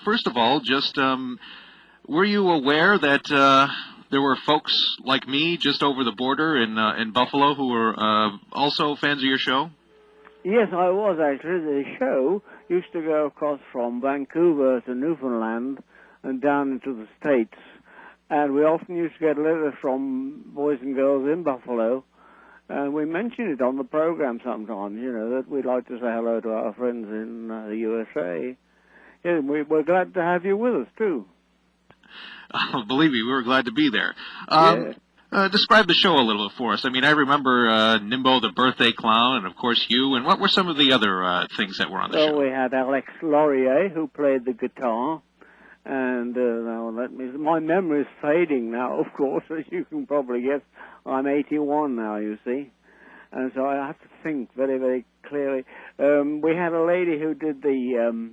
first of all, just were you aware that there were folks like me just over the border in Buffalo who were also fans of your show? Yes, I was actually. The show used to go across from Vancouver to Newfoundland and down into the States. And we often used to get letters from boys and girls in Buffalo. And we mentioned it on the program sometimes, that we'd like to say hello to our friends in the USA. Yeah, we're glad to have you with us, too. Believe me, we were glad to be there. Yeah. Describe the show a little bit for us. I mean, I remember Nimbo the birthday clown, and of course you. And what were some of the other things that were on the show? Well, we had Alex Laurier, who played the guitar. And now my memory's fading now, of course, as you can probably guess. I'm 81 now, you see. And so I have to think very, very clearly. We had a lady who did the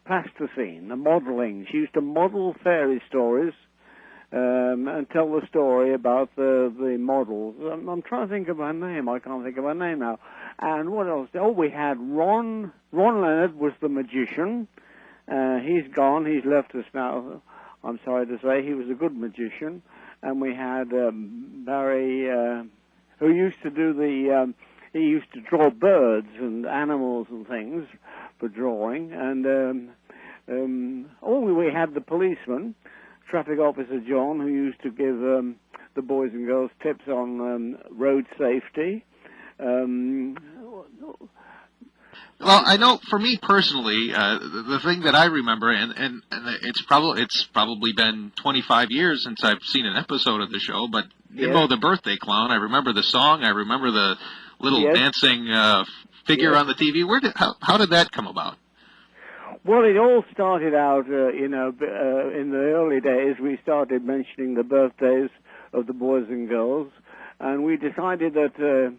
plasticine, the modeling. She used to model fairy stories and tell the story about the models. I'm trying to think of her name. I can't think of her name now. And what else? Oh, we had Ron Leonard was the magician. He's gone. He's left us now. I'm sorry to say. He was a good magician. And we had Barry, who used to do he used to draw birds and animals and things for drawing. And we had the policeman, Traffic Officer John, who used to give the boys and girls tips on road safety. Well, I know for me personally, the thing that I remember, and it's probably been 25 years since I've seen an episode of the show, but Nimbo the birthday clown, I remember the song, I remember the little dancing figure on the TV. How did that come about? Well, it all started out, in the early days. We started mentioning the birthdays of the boys and girls, and we decided that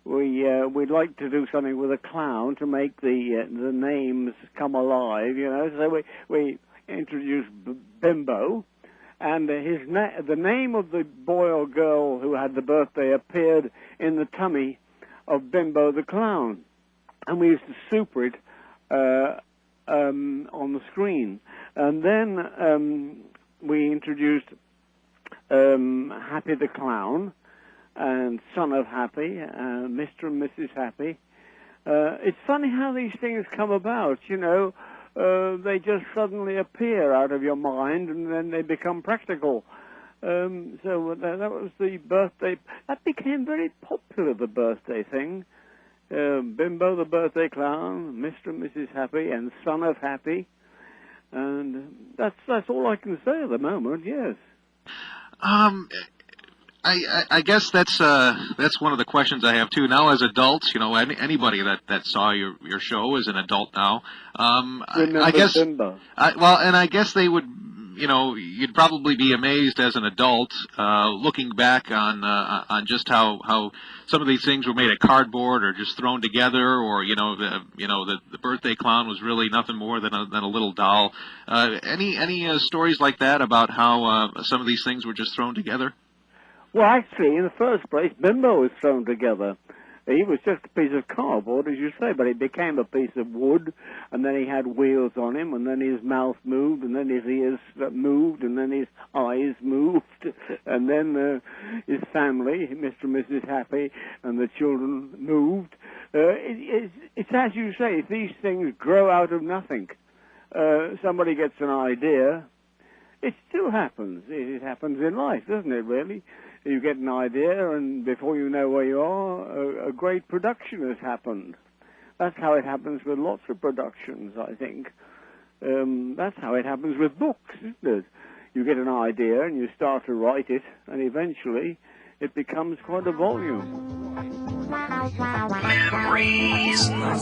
we'd like to do something with a clown to make the names come alive, So we introduced Bimbo, and the name of the boy or girl who had the birthday appeared in the tummy of Bimbo the clown, and we used to super it on the screen. And then we introduced Happy the Clown and Son of Happy, Mr. and Mrs. Happy. It's funny how these things come about, they just suddenly appear out of your mind and then they become practical. So that was the birthday. That became very popular, the birthday thing. Bimbo the birthday clown, Mr. and Mrs. Happy, and Son of Happy. And that's all I can say at the moment, yes. I guess that's one of the questions I have too. Now, as adults, anybody that saw your show is an adult now. I guess. Bimbo. And I guess they would. You'd probably be amazed as an adult looking back on just how some of these things were made of cardboard or just thrown together, or the birthday clown was really nothing more than a little doll. Any stories like that about how some of these things were just thrown together? Well, actually, in the first place, Bimbo was thrown together. He was just a piece of cardboard, as you say, but it became a piece of wood, and then he had wheels on him, and then his mouth moved, and then his ears moved, and then his eyes moved, and then his family, Mr. and Mrs. Happy, and the children moved. It's as you say, these things grow out of nothing. Somebody gets an idea. It still happens. It happens in life, doesn't it, really? You get an idea, and before you know where you are, a great production has happened. That's how it happens with lots of productions, I think. That's how it happens with books, isn't it? You get an idea, and you start to write it, and eventually it becomes quite a volume. Memories of